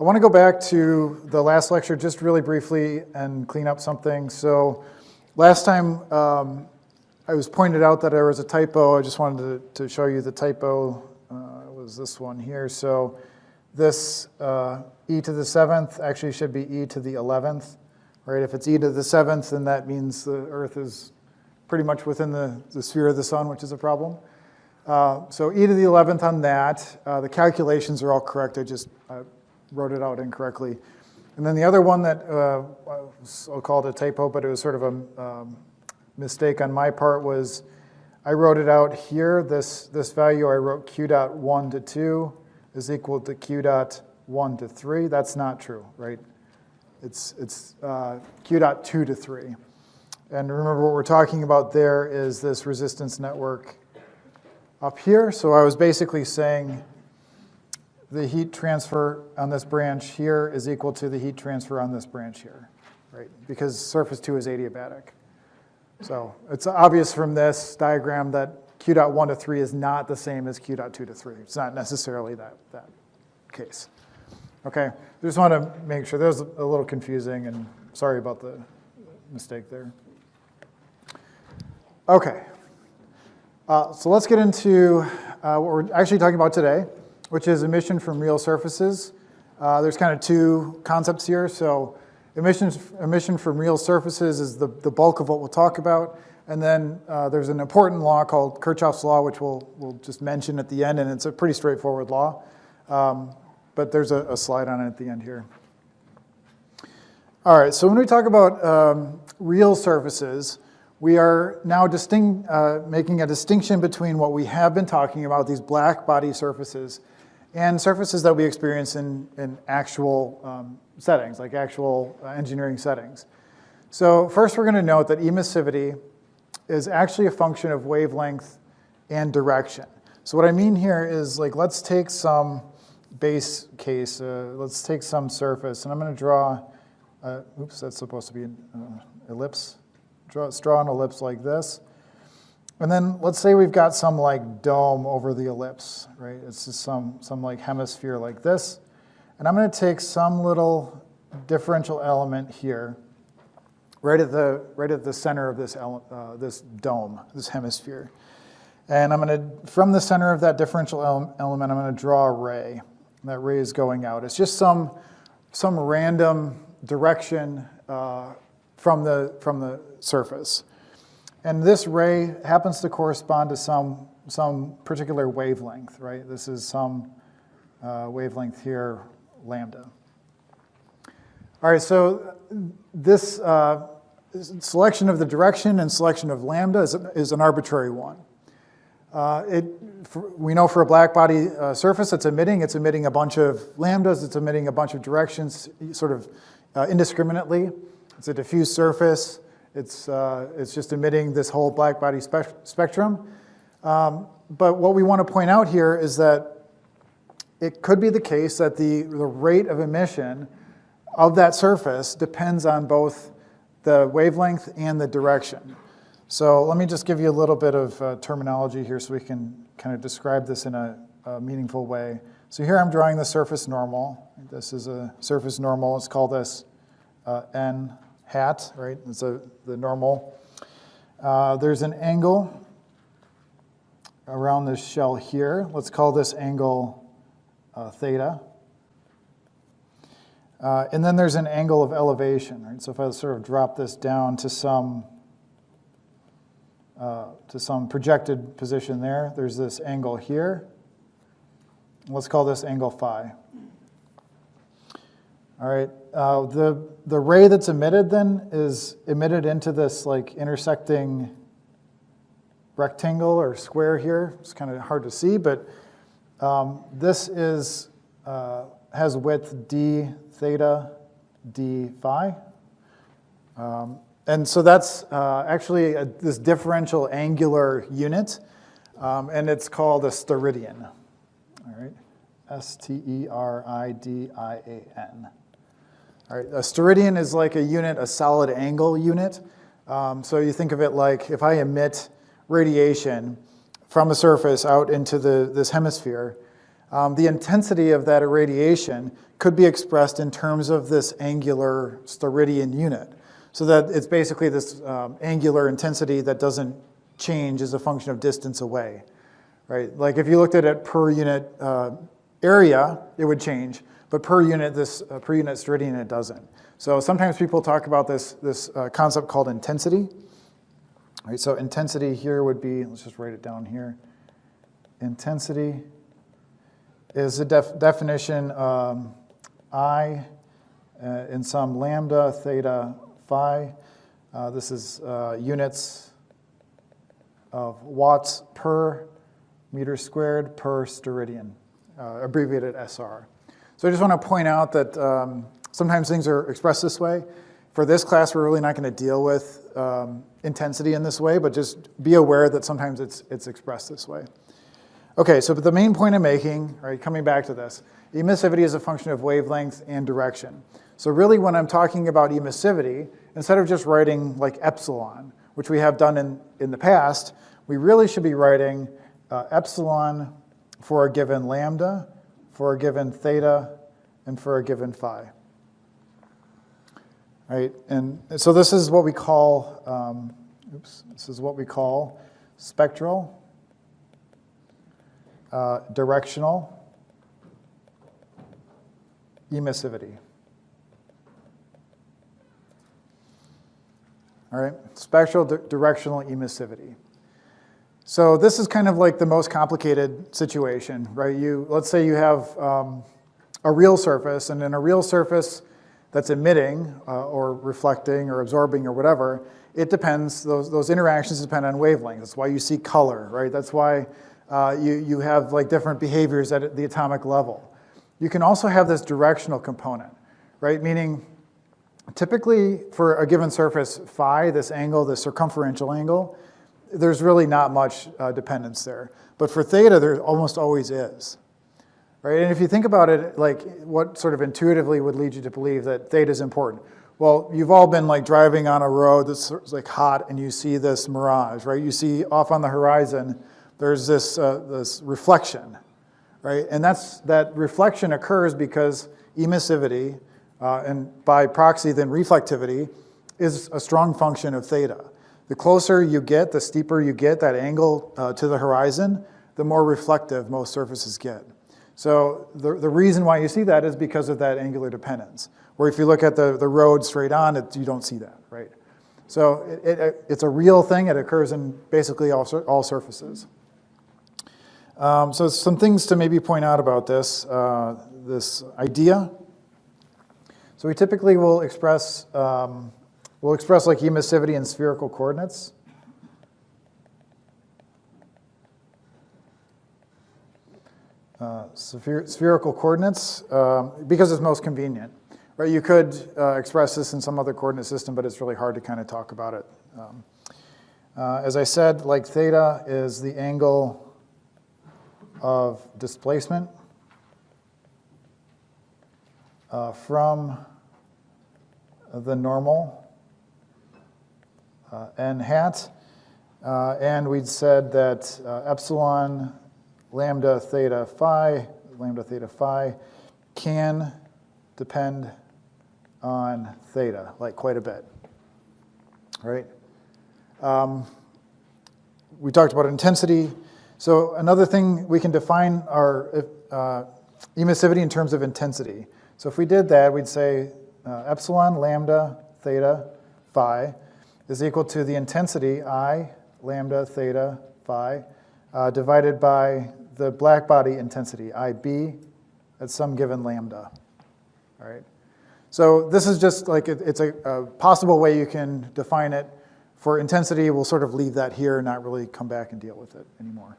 I want to go back to the last lecture just really briefly and clean up something. So last time I was pointed out that there was a typo. I just wanted to show you the typo. It was this one here. So this e to the 7th actually should be e to the 11th. Right? If it's e to the 7th, then that means the Earth is pretty much within the sphere of the sun, which is a problem. So e to the 11th on that. The calculations are all correct. I wrote it out incorrectly. And then the other one that I'll call it a typo, but it was sort of a mistake on my part, was I wrote it out here. This value, I wrote q dot 1 to 2 is equal to q dot 1 to 3. That's not true, right? It's q dot 2 to 3. And remember, what we're talking about there is this resistance network up here. So I was basically saying the heat transfer on this branch here is equal to the heat transfer on this branch here, right? Because surface 2 is adiabatic. So it's obvious from this diagram that q dot 1 to 3 is not the same as q dot 2 to 3. It's not necessarily that case. Okay, I just want to make sure. That was a little confusing, and sorry about the mistake there. Okay, so let's get into what we're actually talking about today, which is emission from real surfaces. There's kind of two concepts here. So emission from real surfaces is the bulk of what we'll talk about. And then there's an important law called Kirchhoff's law, which we'll just mention at the end, and it's a pretty straightforward law. But there's a slide on it at the end here. All right, so when we talk about real surfaces, we are now making a distinction between what we have been talking about, these black body surfaces, and surfaces that we experience in actual settings, like actual engineering settings. So first we're going to note that emissivity is actually a function of wavelength and direction. So what I mean here is, like, let's take some base case, let's take some surface, and I'm going to draw, oops, that's supposed to be an ellipse. Draw an ellipse like this. And then let's say we've got some like dome over the ellipse, right? It's just some like hemisphere like this. And I'm going to take some little differential element here, right at the center of this dome, this hemisphere. And I'm going to, from the center of that differential element, I'm going to draw a ray. And that ray is going out. It's just some random direction from the surface. And this ray happens to correspond to some particular wavelength, right? This is some wavelength here, lambda. All right, so this selection of the direction and selection of lambda is an arbitrary one. We know for a black body surface it's emitting a bunch of lambdas, it's emitting a bunch of directions sort of indiscriminately. It's a diffuse surface. It's just emitting this whole black body spectrum. But what we want to point out here is that it could be the case that the rate of emission of that surface depends on both the wavelength and the direction. So let me just give you a little bit of terminology here so we can kind of describe this in a meaningful way. So here I'm drawing the surface normal. This is a surface normal. Let's call this n hat, right? It's the normal. There's an angle around this shell here. Let's call this angle theta. And then there's an angle of elevation, right? So if I sort of drop this down to some projected position there, there's this angle here. Let's call this angle phi. All right, the ray that's emitted then is emitted into this like intersecting rectangle or square here. It's kind of hard to see, but this has width d theta d phi. And so that's actually this differential angular unit, and it's called a steradian. All right, S-T-E-R-I-D-I-A-N. All right, a steradian is like a unit, a solid angle unit. So you think of it like if I emit radiation from a surface out into this hemisphere, the intensity of that irradiation could be expressed in terms of this angular steradian unit. So that it's basically this angular intensity that doesn't change as a function of distance away, right? Like if you looked at it per unit area, it would change, but per unit steradian, it doesn't. So sometimes people talk about this concept called intensity. Right, so intensity here would be, let's just write it down here. Intensity is the definition I in some lambda, theta, phi. This is units of watts per meter squared per steradian, abbreviated SR. So I just want to point out that sometimes things are expressed this way. For this class, we're really not going to deal with intensity in this way, but just be aware that sometimes it's expressed this way. Okay, so the main point I'm making, right, coming back to this, emissivity is a function of wavelength and direction. So really when I'm talking about emissivity, instead of just writing like epsilon, which we have done in the past, we really should be writing epsilon for a given lambda, for a given theta, and for a given phi. Right, and so this is what we call, spectral, directional emissivity. All right, spectral directional emissivity. So this is kind of like the most complicated situation, right? Let's say you have a real surface, and in a real surface that's emitting or reflecting or absorbing or whatever, it depends, those interactions depend on wavelength. That's why you see color, right? That's why you have like different behaviors at the atomic level. You can also have this directional component, right? Meaning, typically for a given surface, phi, this angle, this circumferential angle, there's really not much dependence there. But for theta, there almost always is. Right? And if you think about it, like what sort of intuitively would lead you to believe that theta is important? Well, you've all been like driving on a road that's like hot and you see this mirage, right? You see off on the horizon, there's this reflection, right? And that reflection occurs because emissivity, and by proxy then reflectivity, is a strong function of theta. The closer you get, the steeper you get that angle to the horizon, the more reflective most surfaces get. So the reason why you see that is because of that angular dependence. Where if you look at the road straight on, you don't see that, right? So it's a real thing. It occurs in basically all surfaces. So some things to maybe point out about this idea. So we typically will express like emissivity in spherical coordinates. Spherical coordinates, because it's most convenient. Right? You could express this in some other coordinate system, but it's really hard to kind of talk about it. As I said, like theta is the angle of displacement from the normal n hat. And we'd said that epsilon lambda theta phi can depend on theta, like quite a bit, right? We talked about intensity. So another thing, we can define our emissivity in terms of intensity. So if we did that, we'd say epsilon lambda theta phi is equal to the intensity I lambda theta phi divided by the blackbody intensity, IB, at some given lambda. All right. So this is just like it's a possible way you can define it. For intensity, we'll sort of leave that here and not really come back and deal with it anymore.